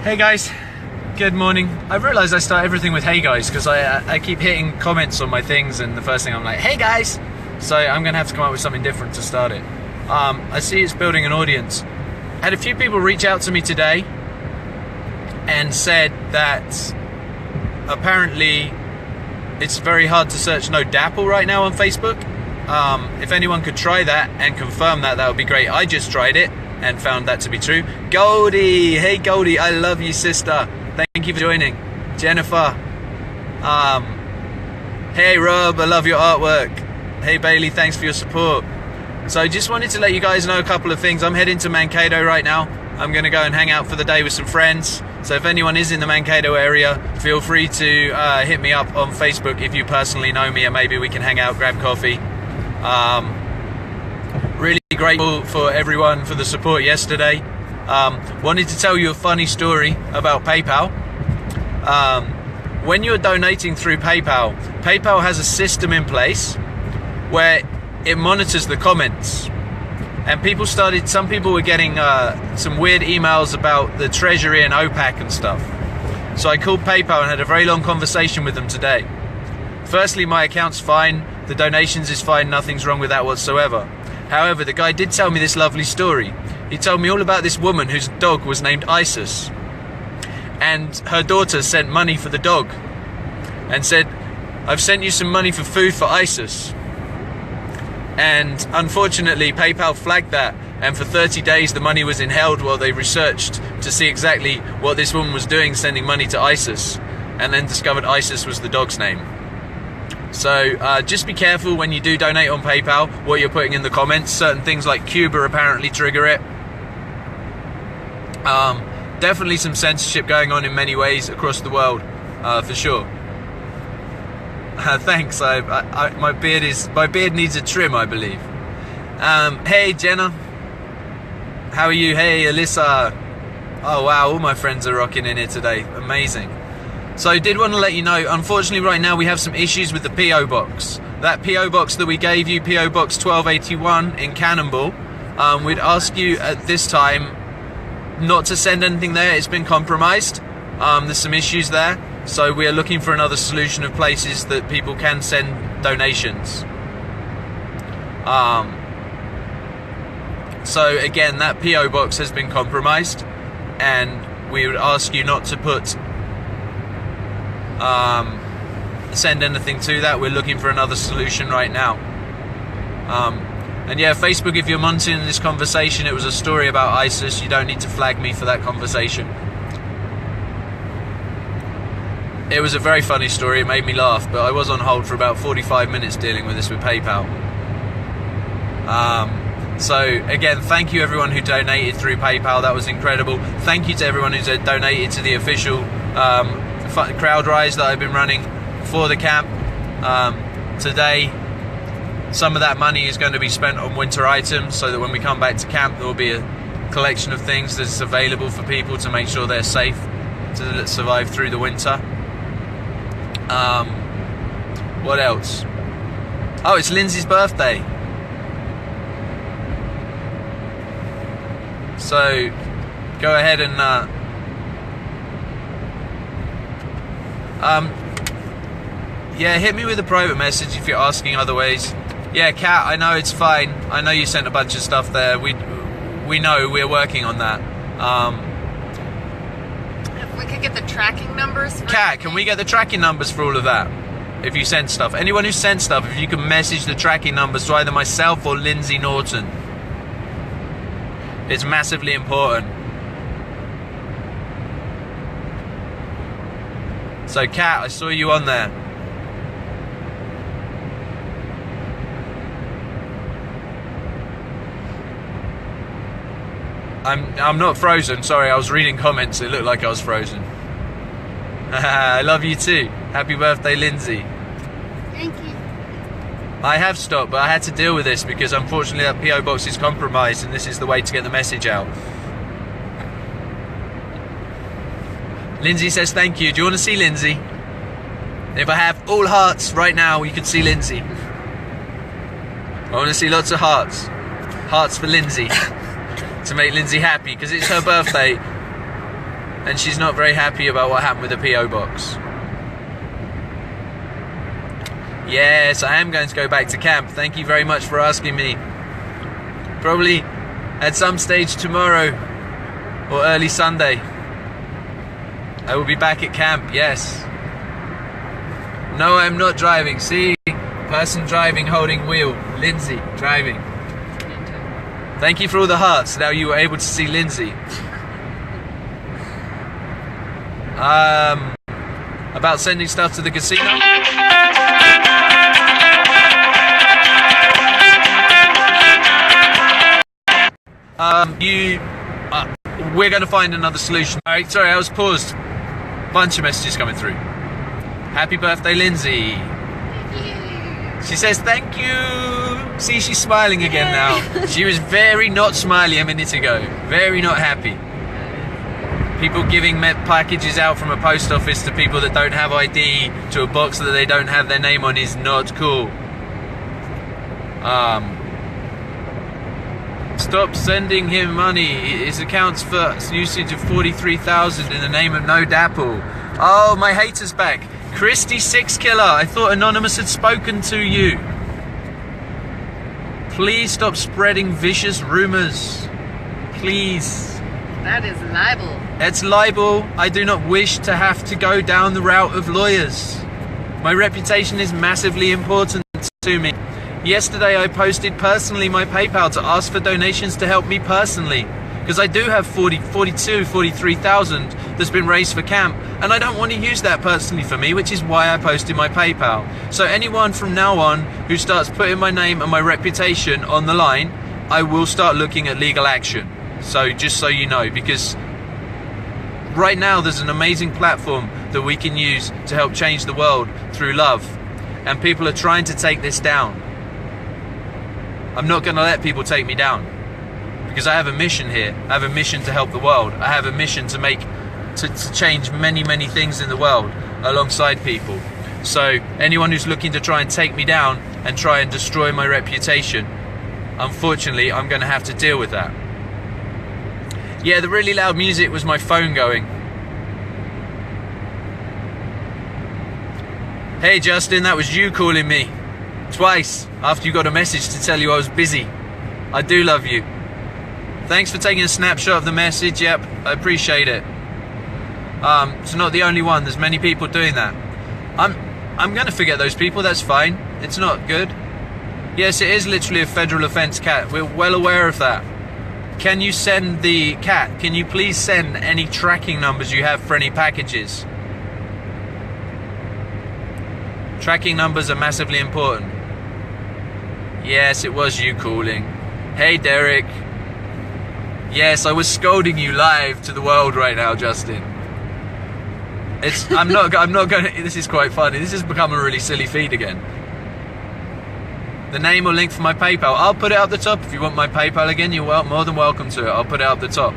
Hey guys, good morning. I've realised I start everything with hey guys because I keep hitting comments on my things and the first thing I'm like, hey guys! So I'm going to have to come up with something different to start it. I see it's building an audience. I had a few people reach out to me today and said that apparently it's very hard to search no dapple right now on Facebook. If anyone could try that and confirm that, that would be great. I just tried it and found that to be true. Goldie, hey Goldie, I love you, sister. Thank you for joining. Jennifer, hey Rob, I love your artwork. Hey Bailey, thanks for your support. So I just wanted to let you guys know a couple of things. I'm heading to Mankato right now. I'm going to go and hang out for the day with some friends. So if anyone is in the Mankato area, feel free to hit me up on Facebook if you personally know me, and maybe we can hang out, grab coffee. Really grateful for everyone for the support yesterday. Wanted to tell you a funny story about PayPal. When you're donating through PayPal, PayPal has a system in place where it monitors the comments. And some people were getting some weird emails about the Treasury and OPAC and stuff. So I called PayPal and had a very long conversation with them today. Firstly, my account's fine, the donations is fine, nothing's wrong with that whatsoever. However, the guy did tell me this lovely story. He told me all about this woman whose dog was named Isis. And her daughter sent money for the dog and said, I've sent you some money for food for Isis. And unfortunately, PayPal flagged that, and for 30 days the money was held while they researched to see exactly what this woman was doing, sending money to Isis, and then discovered Isis was the dog's name. So just be careful when you do donate on PayPal what you're putting in the comments. Certain things like Cuba apparently trigger it. Definitely some censorship going on in many ways across the world, for sure. Thanks. My beard needs a trim, I believe. Hey Jenna, how are you? Hey Alyssa. Oh wow, all my friends are rocking in here today. Amazing. So I did want to let you know, unfortunately right now we have some issues with the PO box. That PO box that we gave you, PO box 1281 in Cannonball, we'd ask you at this time not to send anything there. It's been compromised. There's some issues there. So we are looking for another solution of places that people can send donations. So again, that PO box has been compromised, and we would ask you not to put send anything to that. We're looking for another solution right now. And yeah, Facebook, if you're monitoring this conversation, it was a story about ISIS. You don't need to flag me for that conversation. It was a very funny story, it made me laugh, but I was on hold for about 45 minutes dealing with this with PayPal. So again, thank you everyone who donated through PayPal, that was incredible. Thank you to everyone who's donated to the official crowd rise that I've been running for the camp. Today, some of that money is going to be spent on winter items, so that when we come back to camp there will be a collection of things that's available for people to make sure they're safe to survive through the winter. What else? Oh, it's Lindsay's birthday. So go ahead and yeah, hit me with a private message if you're asking other ways. Yeah, Kat, I know it's fine. I know you sent a bunch of stuff there. We know we're working on that. If we could get the tracking numbers. Kat, can we get the tracking numbers for all of that? If you send stuff. Anyone who sent stuff, if you can message the tracking numbers to either myself or Lindsay Norton. It's massively important. So Kat, I saw you on there. I'm not frozen, sorry, I was reading comments, it looked like I was frozen. I love you too. Happy birthday, Lindsay. Thank you. I have stopped, but I had to deal with this because unfortunately that PO box is compromised and this is the way to get the message out. Lindsay says thank you. Do you want to see Lindsay? If I have all hearts right now, you can see Lindsay. I want to see lots of hearts. Hearts for Lindsay. To make Lindsay happy because it's her birthday. and she's not very happy about what happened with the PO box. Yes, I am going to go back to camp. Thank you very much for asking me. Probably at some stage tomorrow or early Sunday. I will be back at camp, yes. No, I'm not driving. See? Person driving, holding wheel. Lindsay, driving. Thank you for all the hearts. Now you were able to see Lindsay. About sending stuff to the casino. We're going to find another solution. All right, sorry, I was paused. Bunch of messages coming through. Happy birthday, Lindsay. She says thank you. See, she's smiling again now. She was very not smiley a minute ago. Very not happy. People giving packages out from a post office to people that don't have ID to a box that they don't have their name on is not cool. Stop sending him money. His accounts for usage of 43,000 in the name of no dapple. Oh, my hater's back. Christy Six Killer, I thought Anonymous had spoken to you. Please stop spreading vicious rumors. Please. That is libel. It's libel. I do not wish to have to go down the route of lawyers. My reputation is massively important to me. Yesterday I posted personally my PayPal to ask for donations to help me personally. Because I do have 43,000 that's been raised for camp, and I don't want to use that personally for me, which is why I posted my PayPal. So anyone from now on who starts putting my name and my reputation on the line, I will start looking at legal action. So just so you know, because right now there's an amazing platform that we can use to help change the world through love, and people are trying to take this down. I'm not going to let people take me down. Because I have a mission here. I have a mission to help the world. I have a mission to change many things in the world alongside people. So anyone who's looking to try and take me down and try and destroy my reputation, unfortunately, I'm going to have to deal with that. Yeah, the really loud music was my phone going. Hey Justin, that was you calling me. Twice after you got a message to tell you I was busy. I do love you. Thanks for taking a snapshot of the message. Yep, I appreciate it. It's not the only one. There's many people doing that. I'm going to forget those people. That's fine. It's not good. Yes, it is literally a federal offence, Cat. We're well aware of that. Can you send the Cat? Can you please send any tracking numbers you have for any packages? Tracking numbers are massively important. Yes, it was you calling. Hey, Derek. Yes, I was scolding you live to the world right now, Justin. I'm not going to, this is quite funny. This has become a really silly feed again. The name or link for my PayPal. I'll put it up the top. If you want my PayPal again, you're more than welcome to it. I'll put it up the top.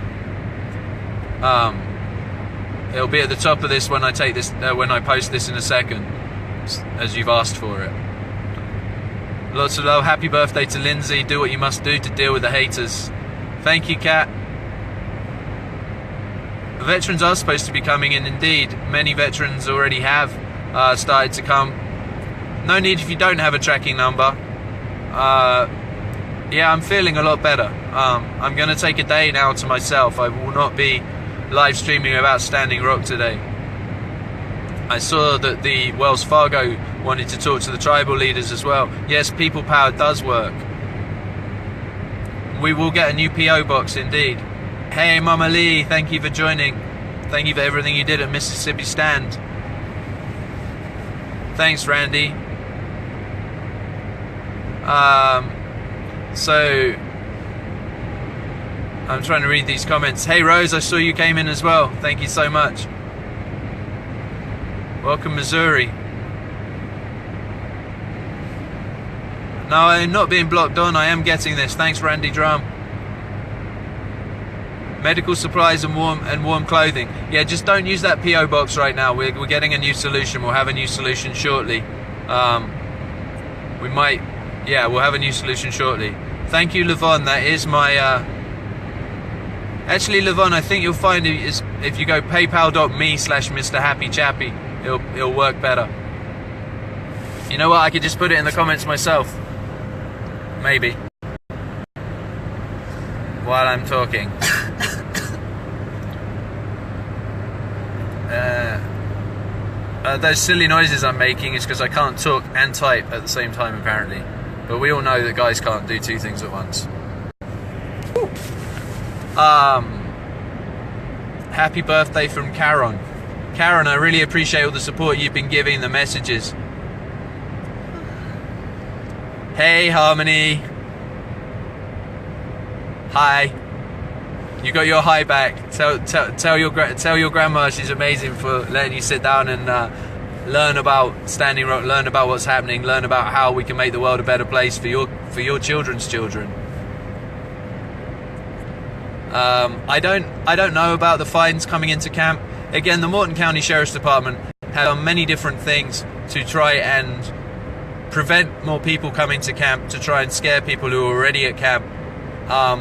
It'll be at the top of this when I take this, when I post this in a second, as you've asked for it. Lots of love. Happy birthday to Lindsay. Do what you must do to deal with the haters. Thank you, Kat. The veterans are supposed to be coming in, indeed. Many veterans already have started to come. No need if you don't have a tracking number. Yeah, I'm feeling a lot better. I'm going to take a day now to myself. I will not be live streaming about Standing Rock today. I saw that the Wells Fargo wanted to talk to the tribal leaders as well. Yes, people power does work. We will get a new PO box indeed. Hey Mama Lee, thank you for joining. Thank you for everything you did at Mississippi Stand. Thanks, Randy. So I'm trying to read these comments. Hey Rose, I saw you came in as well. Thank you so much. Welcome, Missouri. No, I'm not being blocked on. I am getting this. Thanks, Randy Drum. Medical supplies and warm clothing. Yeah, just don't use that PO box right now. We're getting a new solution. We'll have a new solution shortly. We might. Yeah, we'll have a new solution shortly. Thank you, Levon. That is my Actually, Levon, I think you'll find if you go paypal.me/MrHappyChappy, it'll work better. You know what? I could just put it in the comments myself. Maybe. While I'm talking. Those silly noises I'm making is because I can't talk and type at the same time, apparently. But we all know that guys can't do two things at once. Happy birthday from Karen. Karen, I really appreciate all the support you've been giving, the messages. Hey, Harmony. Hi. You got your hi back. Tell your grandma she's amazing for letting you sit down and learn about Standing Rock, learn about what's happening, learn about how we can make the world a better place for your children's children. I don't know about the fines coming into camp. Again, the Morton County Sheriff's Department have done many different things to try and prevent more people coming to camp, to try and scare people who are already at camp.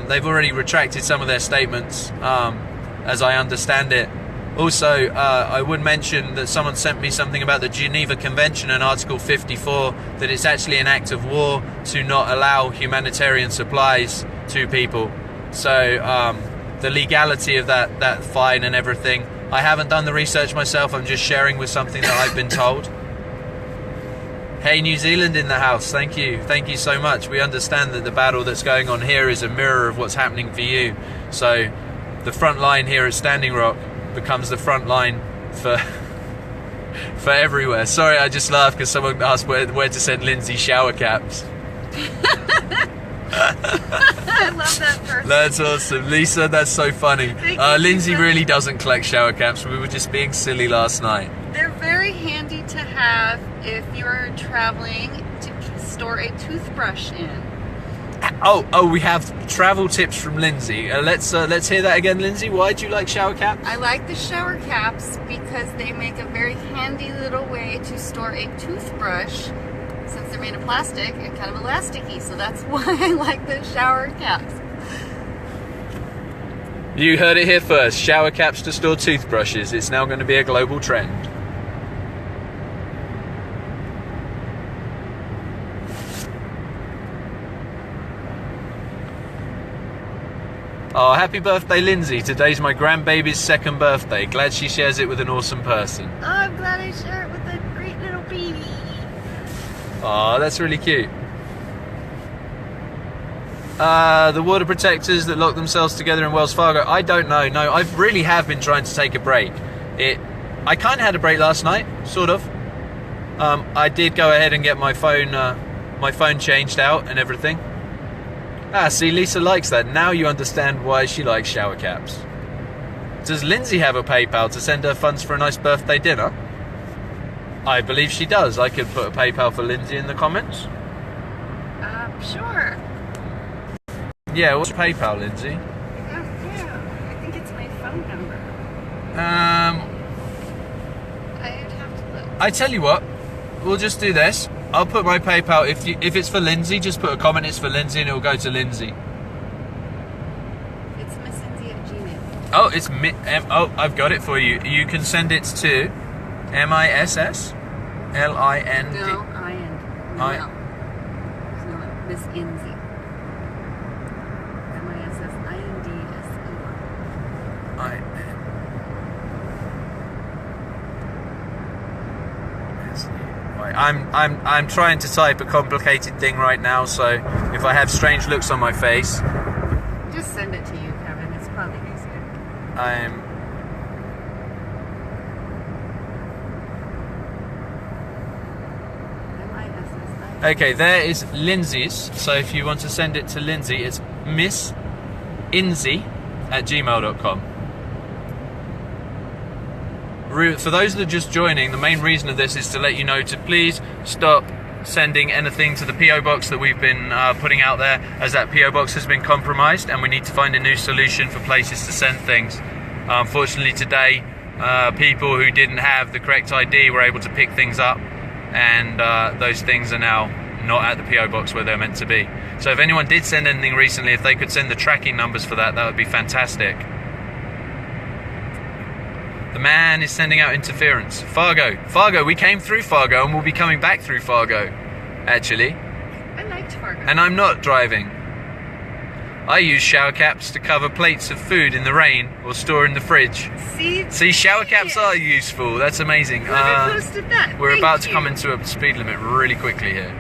They've already retracted some of their statements, as I understand it. Also, I would mention that someone sent me something about the Geneva Convention and Article 54, that it's actually an act of war to not allow humanitarian supplies to people. So the legality of that fine and everything, I haven't done the research myself, I'm just sharing with something that I've been told. Hey, New Zealand in the house, thank you so much. We understand that the battle that's going on here is a mirror of what's happening for you. So the front line here at Standing Rock becomes the front line for everywhere. Sorry, I just laughed because someone asked where to send Lindsay shower caps. I love that person. That's awesome. Lisa, that's so funny. Lindsay really doesn't collect shower caps. We were just being silly last night. They're very handy to have if you're traveling to store a toothbrush in. Oh, we have travel tips from Lindsay. Let's hear that again, Lindsay. Why do you like shower caps? I like the shower caps because they make a very handy little way to store a toothbrush, since they're made of plastic and kind of elasticy. So that's why I like the shower caps. You heard it here first. Shower caps to store toothbrushes. It's now going to be a global trend. Oh, happy birthday, Lindsay. Today's my grandbaby's second birthday. Glad she shares it with an awesome person. Oh, I'm glad I share it with a great little baby. Oh, that's really cute. The water protectors that lock themselves together in Wells Fargo. I don't know. No, I really have been trying to take a break. I kind of had a break last night, sort of. I did go ahead and get my phone changed out and everything. See, Lisa likes that. Now you understand why she likes shower caps. Does Lindsay have a PayPal to send her funds for a nice birthday dinner? I believe she does. I could put a PayPal for Lindsay in the comments. Sure. Yeah, what's PayPal, Lindsay? Yeah, I think it's my phone number. I'd have to look. I tell you what, we'll just do this. I'll put my PayPal. If it's for Lindsay, just put a comment. It's for Lindsay, and it will go to Lindsay. It's misslindsay@gmail. Oh, it's I've got it for you. You can send it to MISSLIND. No, I-N. No, Miss Inzy. I'm trying to type a complicated thing right now, so if I have strange looks on my face, just send it to you, Kevin. It's probably easier. Okay, there is Lindsay's. So if you want to send it to Lindsay, it's missinzy@gmail.com. For those that are just joining, the main reason of this is to let you know to please stop sending anything to the PO box that we've been putting out there, as that PO box has been compromised and we need to find a new solution for places to send things. Unfortunately today, people who didn't have the correct ID were able to pick things up, and those things are now not at the PO box where they're meant to be. So if anyone did send anything recently, if they could send the tracking numbers for that, that would be fantastic. The man is sending out interference. Fargo, we came through Fargo and we'll be coming back through Fargo, actually. I liked Fargo. And I'm not driving. I use shower caps to cover plates of food in the rain or store in the fridge. See, shower caps are useful. That's amazing. Whoever posted that. We're about to come into a speed limit really quickly here.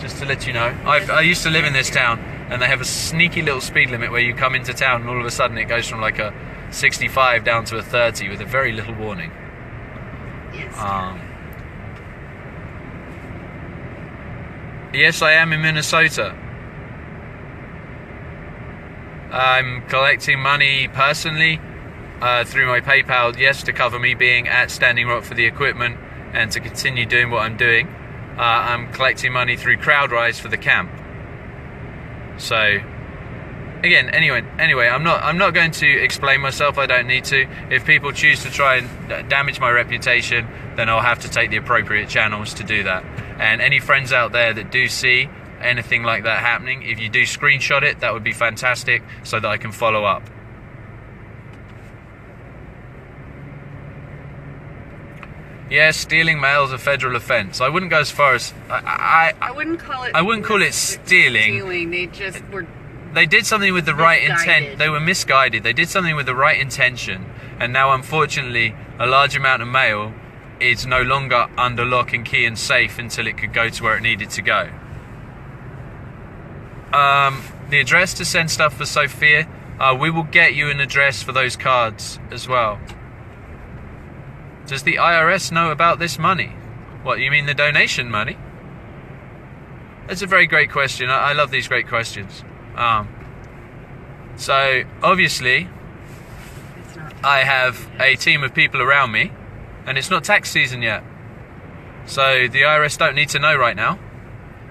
Just to let you know. I used to live in this town, and they have a sneaky little speed limit where you come into town and all of a sudden it goes from like a 65 down to a 30 with a very little warning. Yes. Yes, I am in Minnesota. I'm collecting money personally through my PayPal, yes, to cover me being at Standing Rock for the equipment and to continue doing what I'm doing. I'm collecting money through CrowdRise for the camp. So, again, anyway, I'm not going to explain myself. I don't need to. If people choose to try and damage my reputation, then I'll have to take the appropriate channels to do that. And any friends out there that do see anything like that happening, if you do screenshot it, that would be fantastic so that I can follow up. Yes, stealing mail is a federal offence. I wouldn't go as far as I wouldn't call it. I wouldn't call it stealing. They just were. They did something with the right intent. They were misguided. They did something with the right intention, and now unfortunately a large amount of mail is no longer under lock and key and safe until it could go to where it needed to go. The address to send stuff for Sophia, we will get you an address for those cards as well. Does the IRS know about this money? What, you mean the donation money? That's a very great question. I love these great questions. So, obviously, I have a team of people around me, and it's not tax season yet. So, the IRS don't need to know right now.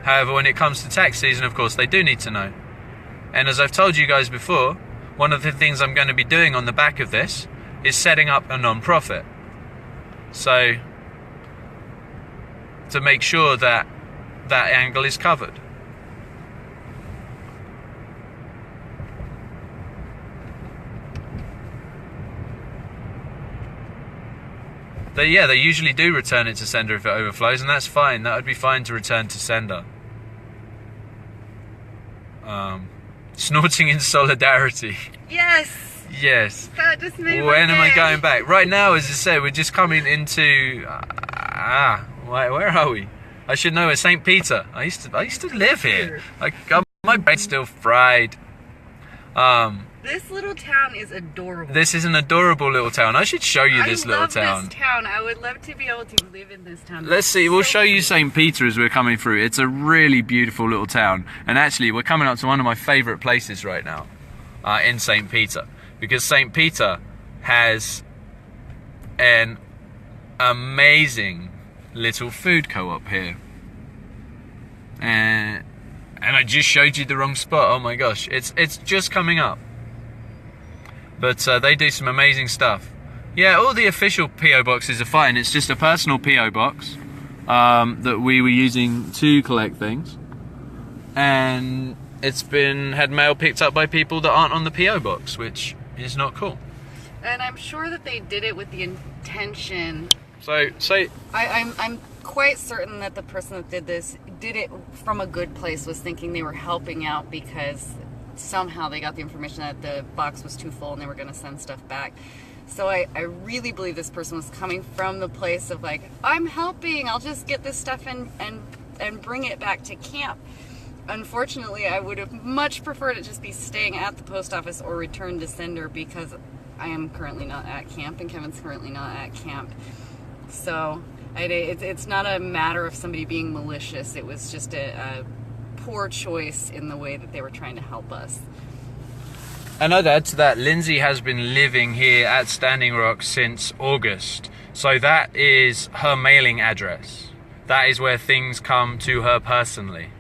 However, when it comes to tax season, of course, they do need to know. And as I've told you guys before, one of the things I'm going to be doing on the back of this is setting up a non-profit. So, to make sure that that angle is covered. They usually do return it to sender if it overflows, and that's fine. That would be fine to return to sender. Snorting in solidarity. Yes. Yes. That just made When my am I day. going back? Right now, as I said, we're just coming into where are we? I should know. It's St. Peter. I used to live here. My brain's still fried. This little town is adorable. This is an adorable little town. I should show you this little town. I love this town. I would love to be able to live in this town. Let's see. We'll show you St. Peter as we're coming through. It's a really beautiful little town. And actually, we're coming up to one of my favourite places right now in St. Peter. Because St. Peter has an amazing little food co-op here. And I just showed you the wrong spot. Oh my gosh. It's just coming up. But they do some amazing stuff. Yeah, all the official P.O. boxes are fine. It's just a personal P.O. box that we were using to collect things. And it's had mail picked up by people that aren't on the P.O. box, which is not cool. And I'm sure that they did it with the intention. I'm quite certain that the person that did this did it from a good place, was thinking they were helping out because somehow they got the information that the box was too full and they were going to send stuff back. So I really believe this person was coming from the place of like, I'm helping, I'll just get this stuff and bring it back to camp. Unfortunately, I would have much preferred it just be staying at the post office or return to sender, because I am currently not at camp and Kevin's currently not at camp. So it's not a matter of somebody being malicious. It was just a poor choice in the way that they were trying to help us. And I'd add to that, Lindsay has been living here at Standing Rock since August. So that is her mailing address. That is where things come to her personally.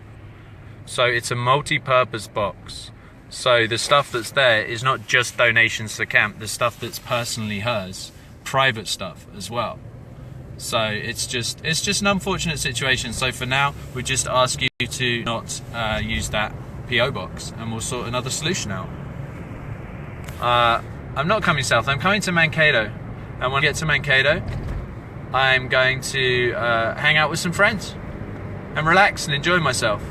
So it's a multi-purpose box. So the stuff that's there is not just donations to camp, the stuff that's personally hers, private stuff as well. So it's just an unfortunate situation. So for now, we just ask you to not use that PO box, and we'll sort another solution out. I'm not coming south. I'm coming to Mankato. And when I get to Mankato, I'm going to hang out with some friends and relax and enjoy myself.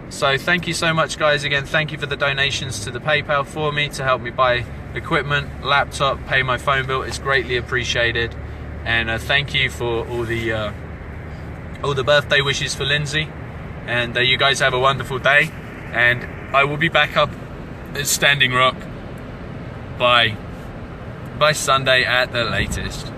So thank you so much, guys. Again, thank you for the donations to the PayPal for me to help me buy equipment, laptop, pay my phone bill. It's greatly appreciated. And thank you for all the birthday wishes for Lindsay. And you guys have a wonderful day. And I will be back up at Standing Rock by Sunday at the latest.